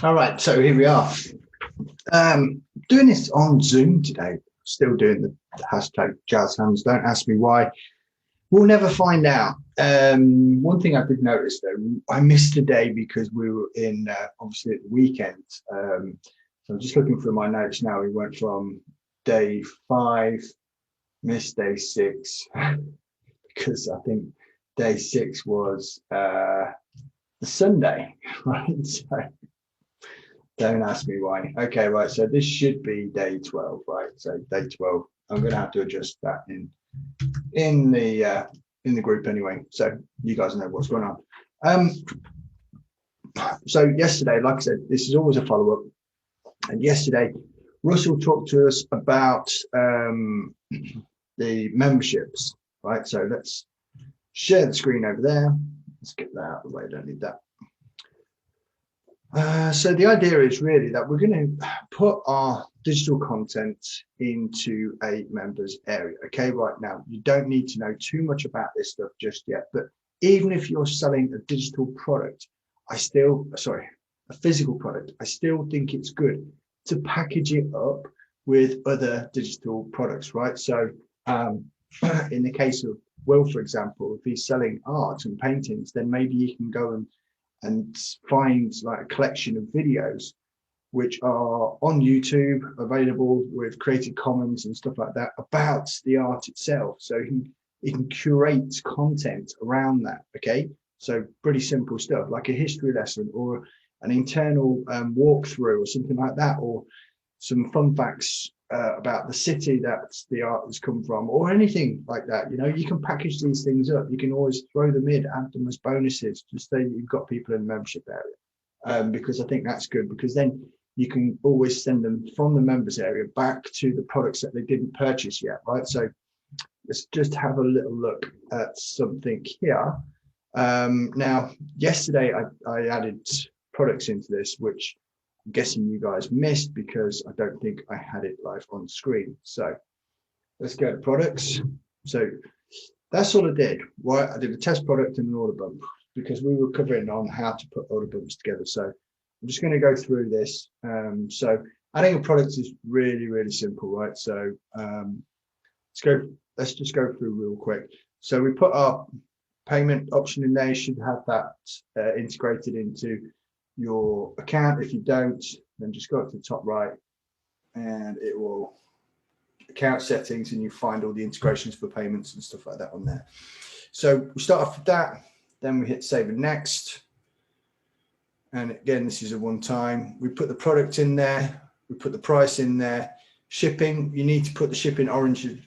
All right, so here we are. Doing this on Zoom today. Still doing the hashtag jazz hands. Don't ask me why. We'll never find out. One thing I did notice though, I missed a day because we were in obviously at the weekend. So I'm just looking through my notes now. We went from day 5, missed day 6 because I think day 6 was the Sunday, right? So don't ask me why. Okay, right. So this should be day 12, right? So day 12. I'm going to have to adjust that in the group anyway, so you guys know what's going on. So yesterday, like I said, this is always a follow-up, and yesterday Russell talked to us about the memberships, right? So let's share the screen over there. Let's get that out of the way. I don't need that. So the idea is really that we're going to put our digital content into a members area. Okay, right now, you don't need to know too much about this stuff just yet, but even if you're selling a digital product, a physical product, I still think it's good to package it up with other digital products, right? So in the case of Will, for example, if he's selling art and paintings, then maybe you can go and find like a collection of videos which are on YouTube, available with Creative Commons and stuff like that about the art itself. So he can curate content around that. Okay, so pretty simple stuff like a history lesson or an internal walkthrough or something like that, or some fun facts about the city that the art has come from, or anything like that. You know, you can package these things up. You can always throw them in, add them as bonuses, just so you've got people in the membership area, because I think that's good, because then you can always send them from the members area back to the products that they didn't purchase yet, right? So let's just have a little look at something here. Now, yesterday I added products into this, which I'm guessing you guys missed because I don't think I had it live on screen. So let's go to products. So that's all I did. Right, I did a test product and an order bump because we were covering on how to put order bumps together. So I'm just going to go through this. So adding a product is really, really simple, right? So let's just go through real quick. So we put our payment option in there. You should have that integrated into your account. If you don't, then just go up to the top right and it will account settings, and you find all the integrations for payments and stuff like that on there. So we start off with that, then we hit save and next. And again, this is a one time. We put the product in there, we put the price in there. Shipping, you need to put the shipping origin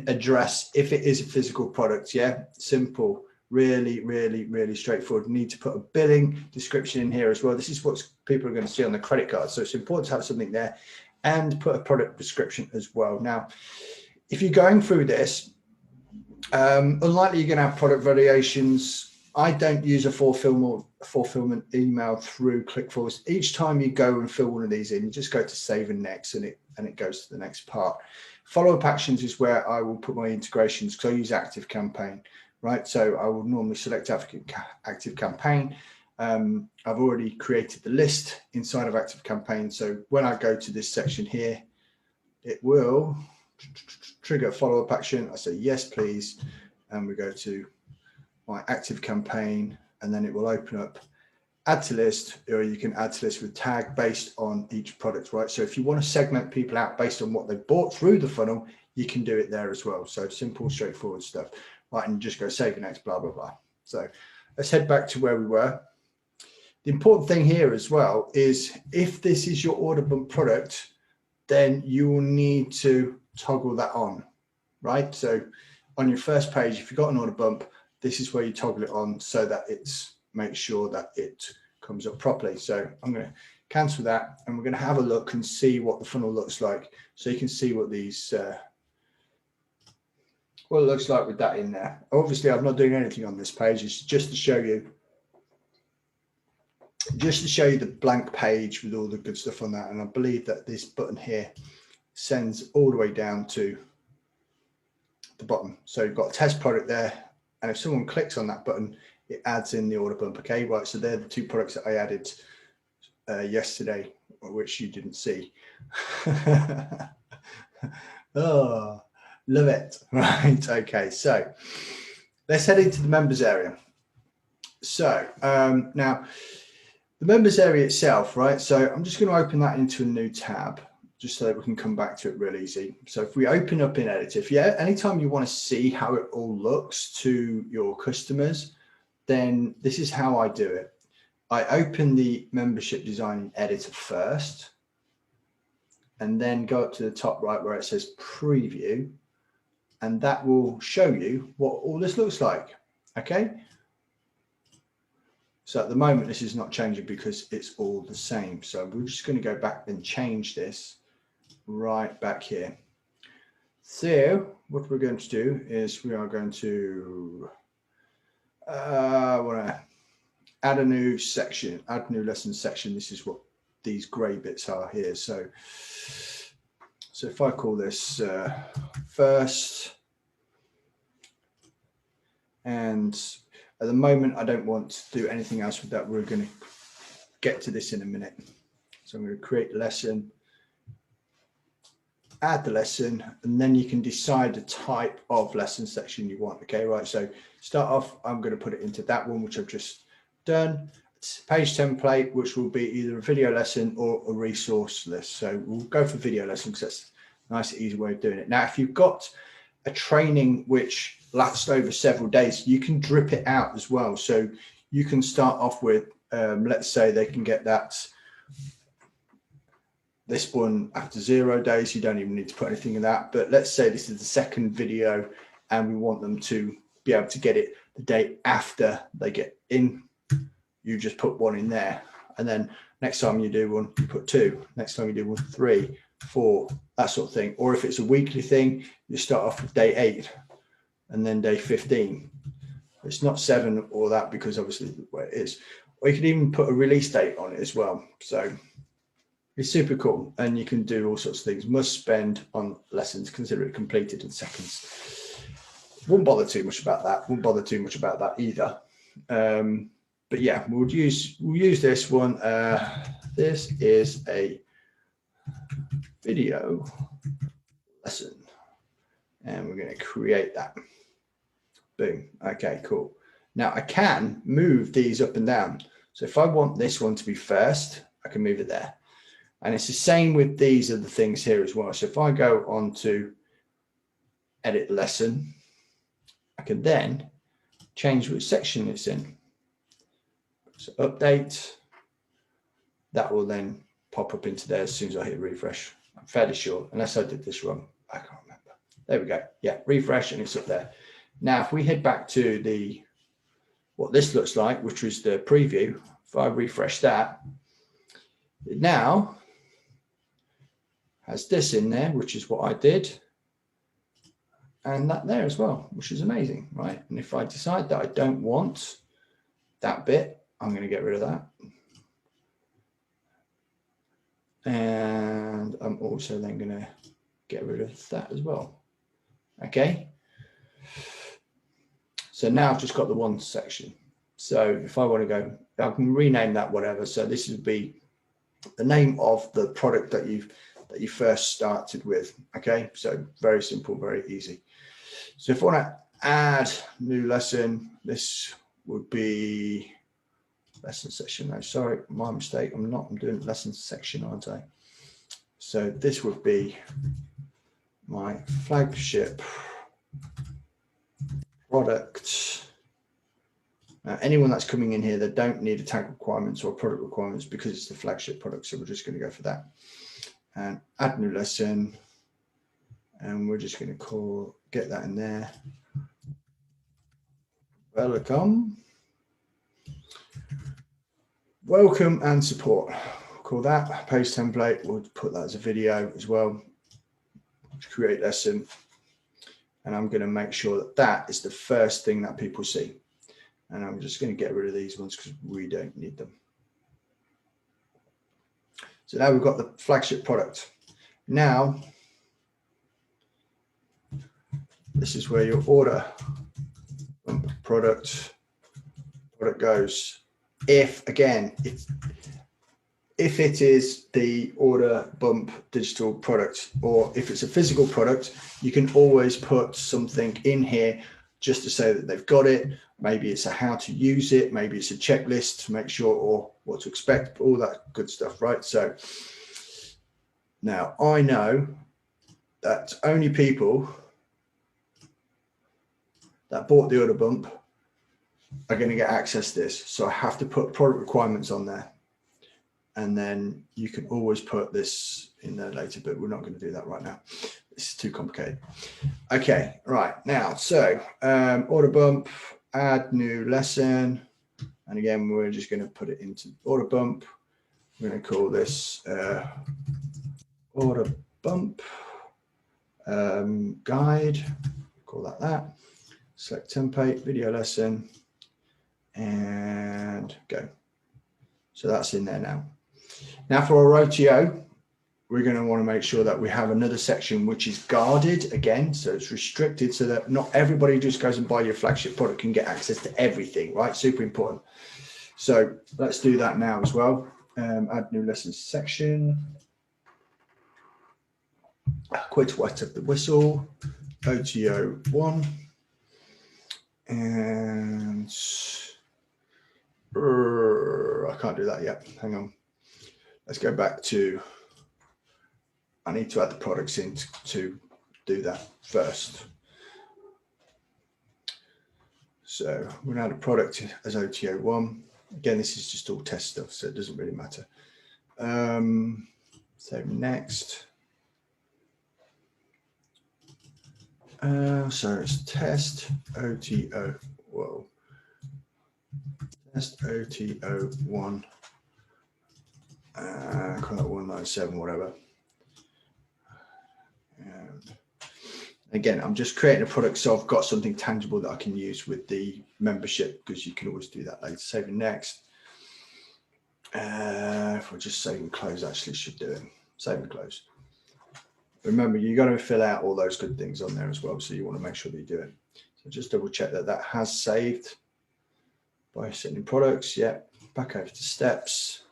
address if it is a physical product. Yeah, simple. Really, really, really straightforward. You need to put a billing description in here as well. This is what people are going to see on the credit card. So it's important to have something there, and put a product description as well. Now, if you're going through this, unlikely you're going to have product variations. I don't use a fulfillment email through Clickfunnels. Each time you go and fill one of these in, you just go to save and next, and it goes to the next part. Follow-up actions is where I will put my integrations, because I use Active Campaign. Right, so I will normally select Active Campaign. I've already created the list inside of Active Campaign. So when I go to this section here, it will trigger a follow-up action. I say, yes, please. And we go to my Active Campaign, and then it will open up add to list, or you can add to list with tag based on each product, right? So if you want to segment people out based on what they bought through the funnel, you can do it there as well. So simple, straightforward stuff. Right, and just go save and next, blah, blah, blah. So let's head back to where we were. The important thing here as well is if this is your order bump product, then you will need to toggle that on, right? So on your first page, if you've got an order bump, this is where you toggle it on so that make sure that it comes up properly. So I'm going to cancel that, and we're going to have a look and see what the funnel looks like. So you can see what these what it looks like with that in there. Obviously, I'm not doing anything on this page. It's just to show you the blank page with all the good stuff on that. And I believe that this button here sends all the way down to the bottom. So you've got a test product there, and if someone clicks on that button, it adds in the order bump. Okay, right, so they're the two products that I added yesterday, which you didn't see. Oh, love it. Right, okay, so let's head into the members area. So now the members area itself, right, so I'm just going to open that into a new tab just so that we can come back to it real easy. So if we open up in Editor, if you anytime you want to see how it all looks to your customers, then this is how I do it. I open the membership design in Editor first, and then go up to the top right where it says preview, and that will show you what all this looks like. Okay, so at the moment this is not changing because it's all the same, so we're just going to go back and change this right back here. So what we're going to do is we are going to add a new section, add new lesson section. This is what these gray bits are here. So if I call this first, and at the moment I don't want to do anything else with that. We're going to get to this in a minute. So I'm going to create the lesson, add the lesson, and then you can decide the type of lesson section you want. Okay, right, so start off, I'm going to put it into that one, which I've just done. It's a page template, which will be either a video lesson or a resource list. So we'll go for video lesson because that's a nice, easy way of doing it. Now, if you've got a training which lasts over several days, you can drip it out as well. So you can start off with, let's say they can get this one after 0 days. You don't even need to put anything in that, but let's say this is the second video and we want them to be able to get it the day after they get in. You just put one in there, and then next time you do one, you put 2, next time you do one, 3, 4, that sort of thing. Or if it's a weekly thing, you start off with day 8 and then day 15. It's not 7 or that because obviously the way it is. Or you can even put a release date on it as well. So it's super cool, and you can do all sorts of things. Must spend on lessons, consider it completed in seconds. Won't bother too much about that. Won't bother too much about that either. But yeah, we'll use this one. This is a video lesson, and we're going to create that. Boom. Okay, cool. Now I can move these up and down. So if I want this one to be first, I can move it there. And it's the same with these other things here as well. So if I go on to edit lesson, I can then change which section it's in. So update, that will then pop up into there as soon as I hit refresh. I'm fairly sure, unless I did this wrong, I can't remember. There we go. Yeah, refresh and it's up there. Now, if we head back to what this looks like, which was the preview, if I refresh that, it now has this in there, which is what I did, and that there as well, which is amazing, right? And if I decide that I don't want that bit, I'm going to get rid of that. And I'm also then going to get rid of that as well. Okay. So now I've just got the one section. So if I want to go, I can rename that whatever. So this would be the name of the product that you first started with. Okay. So very simple, very easy. So if I want to add new lesson, this would be lesson section. No, sorry, my mistake. I'm doing lesson section, aren't I? So this would be my flagship product. Now, anyone that's coming in here, they don't need a tag requirements or product requirements because it's the flagship product. So we're just going to go for that and add new lesson. And we're just going to get that in there. Welcome and support. We'll call that page template. We'll put that as a video as well. Create lesson. And I'm going to make sure that that is the first thing that people see. And I'm just going to get rid of these ones because we don't need them. So now we've got the flagship product. Now, this is where your order product product goes. If again, if it is the order bump digital product, or if it's a physical product, you can always put something in here just to say that they've got it. Maybe it's a how to use it, maybe it's a checklist to make sure, or what to expect, all that good stuff, right? So now I know that only people that bought the order bump are going to get access to this. So I have to put product requirements on there. And then you can always put this in there later, but we're not going to do that right now. This is too complicated. Okay, right now, so order bump, add new lesson. And again, we're just going to put it into order bump. We're going to call this order bump guide, call that. Select template, video lesson, and go. So that's in there now. Now for our OTO, we're going to want to make sure that we have another section which is guarded again, so it's restricted so that not everybody who just goes and buy your flagship product can get access to everything, right? Super important. So let's do that now as well. Add new lessons section. Quit wet of the whistle, OTO 1. And I can't do that yet. Hang on. Let's go back to, I need to add the products in to do that first. So we're going to add a product as OTO 1. Again, this is just all test stuff, so it doesn't really matter. Save next. So it's test OTO. Whoa. Test OTO 1. Call that 197, whatever. And again, I'm just creating a product so I've got something tangible that I can use with the membership, because you can always do that later. Save and next. If we're just save and close, actually should do it. Save and close. Remember, you got to fill out all those good things on there as well, so you want to make sure that you do it. So just double check that that has saved by setting products. Yeah, back over to steps.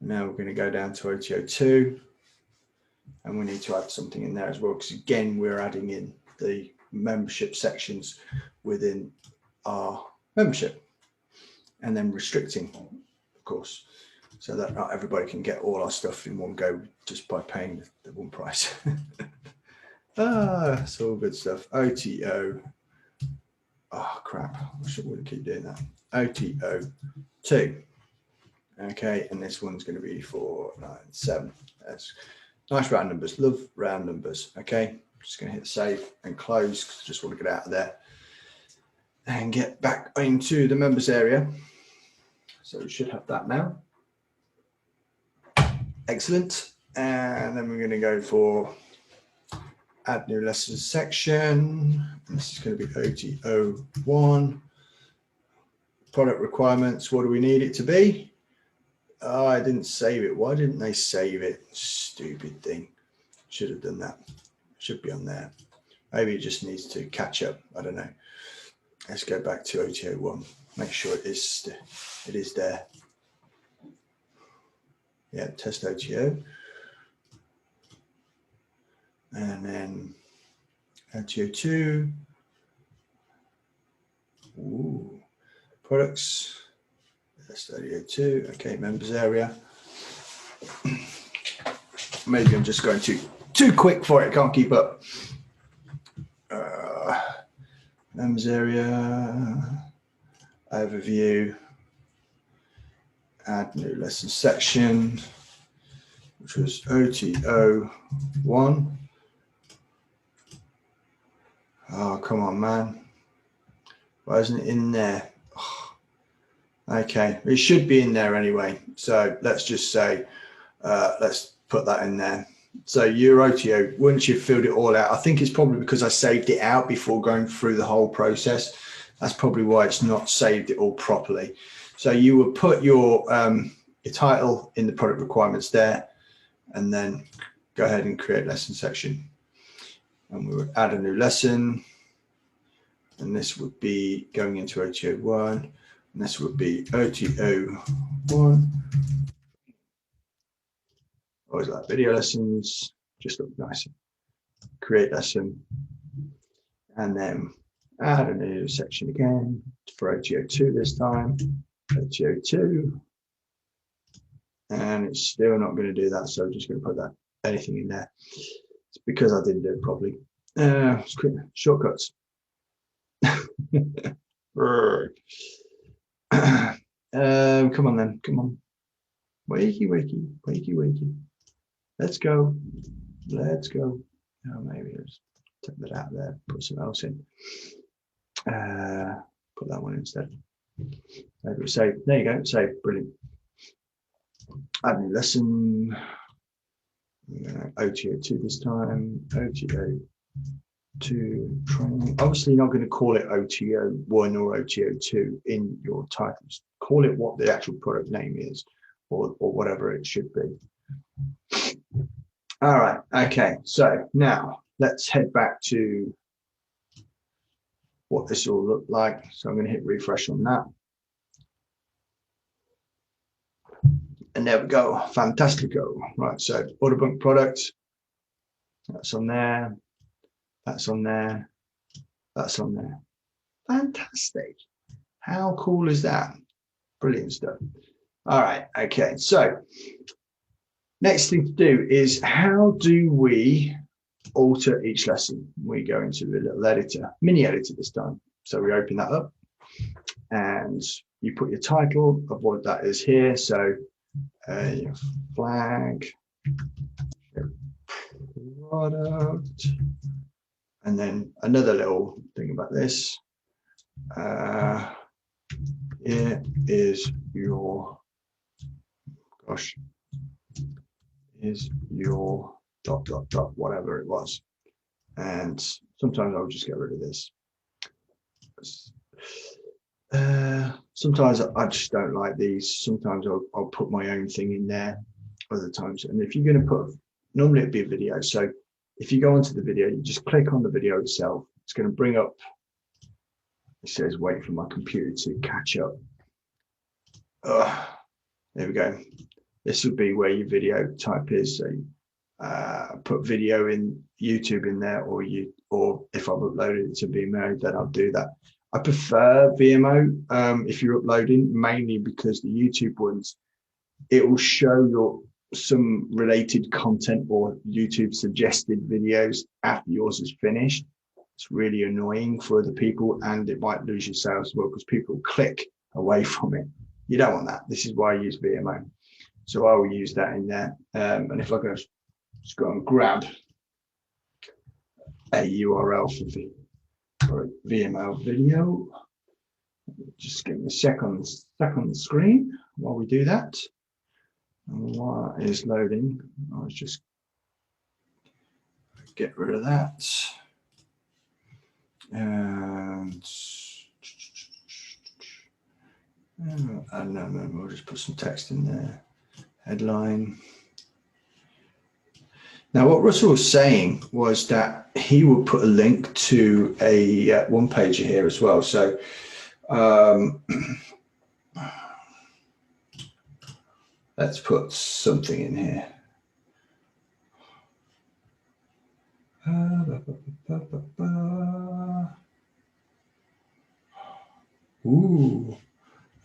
Now we're going to go down to OTO 2, and we need to add something in there as well, because again, we're adding in the membership sections within our membership, and then restricting, of course, so that not everybody can get all our stuff in one go just by paying the one price. That's all good stuff. OTO. Oh, crap. I should really keep doing that. OTO 2. Okay, and this one's going to be 497. That's nice round numbers. Love round numbers. Okay, just going to hit save and close because I just want to get out of there and get back into the members area. So we should have that now. Excellent. And then we're going to go for add new lessons section. This is going to be OTO 1. Product requirements. What do we need it to be? Oh, I didn't save it. Why didn't they save it? Stupid thing. Should have done that. Should be on there. Maybe it just needs to catch up. I don't know. Let's go back to OTO 1. Make sure it is there. Yeah, test OTO. And then OTO 2. Ooh. Products. Test OTO 2. Okay, members area. Maybe I'm just going too quick for it. Can't keep up. Members area. Overview. Add new lesson section, which was OTO 1. Oh, come on, man. Why isn't it in there? Oh. Okay, it should be in there anyway. So let's just say, let's put that in there. So your OTO, once you've filled it all out, I think it's probably because I saved it out before going through the whole process. That's probably why it's not saved it all properly. So you would put your title in the product requirements there, and then go ahead and create lesson section. And we would add a new lesson. and this would be going into OTO1, and this would be OTO1. Always like video lessons, just look nicer. Create lesson, and then add a new section again for OTO2 this time, OTO2, and it's still not going to do that, so I'm just going to put that anything in there. It's because I didn't do it properly. Shortcuts. Come on then, come on. Wakey, wakey, wakey, wakey. Let's go. Let's go. Oh, maybe let's take that out there, put something else in. Put that one instead. Maybe save. There you go, save. Brilliant. Add new lesson. OTO2 this time. OTO2 training. Obviously, you're not going to call it OTO1 or OTO2 in your titles. Call it what the actual product name is, or whatever it should be. All right. Okay. So now let's head back to what this will look like. So I'm going to hit refresh on that. And there we go. Fantastico. Right. So order book product. That's on there. That's on there. That's on there. Fantastic. How cool is that? Brilliant stuff. All right. Okay. So next thing to do is, how do we alter each lesson? We go into the little editor, mini editor this time. So we open that up and you put your title of what that is here. So flag product, and then another little thing about this. Here is your, gosh, is your ... whatever it was. And sometimes I'll just get rid of this. Sometimes I just don't like these. Sometimes I'll put my own thing in there other times. And if you're going to put, normally it'd be a video. So if you go onto the video, you just click on the video itself. It's going to bring up, it says wait for my computer to catch up. There we go. This would be where your video type is. So put video in YouTube in there, or if I've uploaded it to Vimeo, then I'll do that. I prefer Vimeo if you're uploading, mainly because the YouTube ones, it will show some related content or YouTube suggested videos after yours is finished. It's really annoying for other people, and it might lose your sales as well because people click away from it. You don't want that. This is why I use Vimeo. So I will use that in there. And if I go, just go and grab a URL for a Vimeo video, just give me a second on the screen while we do that. And while it is loading, I'll just get rid of that. And no, we'll just put some text in there. Headline. Now, what Russell was saying was that he would put a link to a one pager here as well. So let's put something in here. Ooh,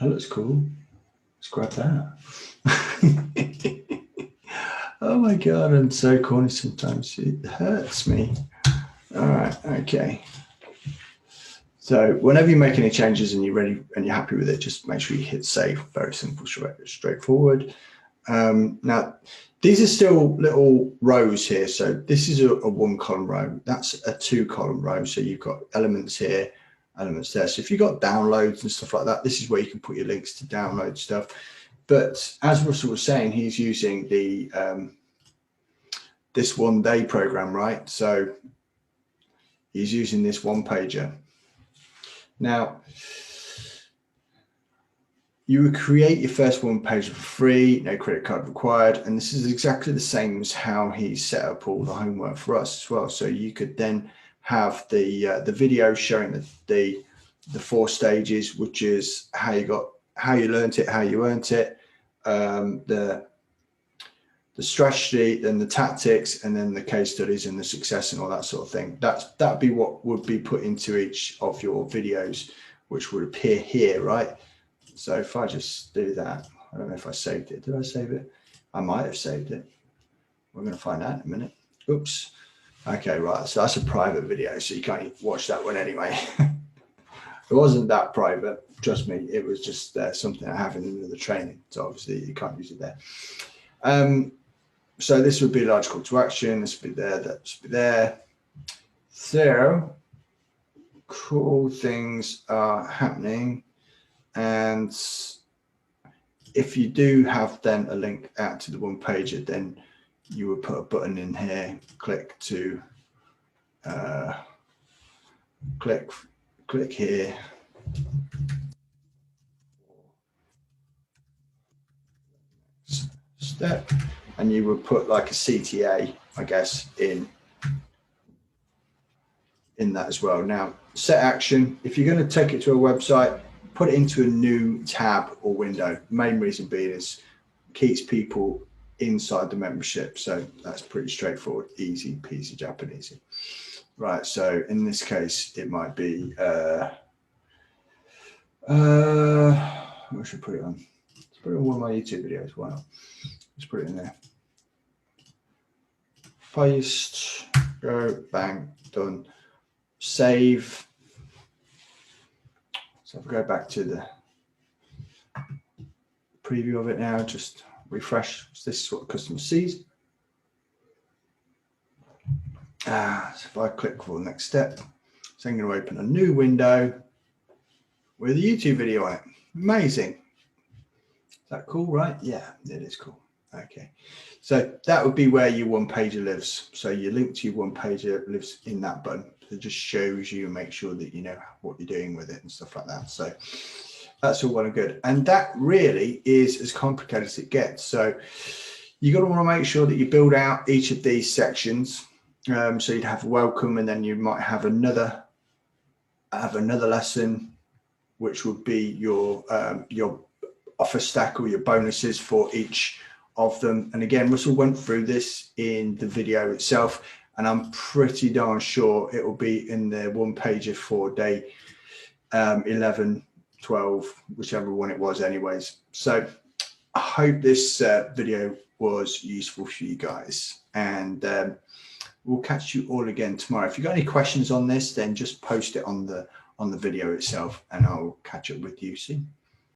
that looks cool. Let's grab that. Oh my God, I'm so corny sometimes. It hurts me. All right, okay. So whenever you make any changes and you're ready and you're happy with it, just make sure you hit save. Very simple, straightforward. Now, these are still little rows here. So this is a 1-column row. That's a 2-column row. So you've got elements here, elements there. So if you've got downloads and stuff like that, this is where you can put your links to download stuff. But as Russell was saying, he's using the this one-day program, right? So he's using this one-pager. Now, you would create your first one-pager for free, no credit card required, and this is exactly the same as how he set up all the homework for us as well. So you could then have the video showing the 4 stages, which is how you learned it, how you earned it, the strategy, then the tactics, and then the case studies and the success and all that sort of thing. That'd be what would be put into each of your videos, which would appear here, right? So if I just do that, I don't know if I saved it. Did I save it? I might have saved it. We're going to find out in a minute. Oops. Okay, right. So that's a private video, so you can't watch that one anyway. It wasn't that private, trust me. It was just something I have in another training. So obviously you can't use it there. So this would be a large call to action. This would be there, that should be there. So cool things are happening. And if you do have then a link out to the one pager, then you would put a button in here, click to click here. Step, and you would put like a CTA, I guess, in that as well. Now, set action, if you're going to take it to a website, put it into a new tab or window. Main reason being is keeps people inside the membership. So that's pretty straightforward, easy peasy Japanesey. Right, so in this case, it might be, what should I put it on? Let's put it on one of my YouTube videos, why not? Let's put it in there. Paste, go, bang, done. Save. So if I go back to the preview of it now, just refresh. So this is what the customer sees. So if I click for the next step, so I'm going to open a new window with a YouTube video on it. Amazing. Is that cool, right? Yeah, it is cool. Okay, so that would be where your one pager lives. So your link to your one pager lives in that button. It just shows you and make sure that you know what you're doing with it and stuff like that. So that's all well and good. And that really is as complicated as it gets. So you're going to want to make sure that you build out each of these sections. So you'd have welcome, and then you might have another lesson, which would be your offer stack or your bonuses for each of them. And again, Russell went through this in the video itself, and I'm pretty darn sure it will be in the one pager for day 11, 12, whichever one it was anyways. So I hope this video was useful for you guys, and we'll catch you all again tomorrow. If you've got any questions on this, then just post it on the video itself, and I'll catch up with you soon.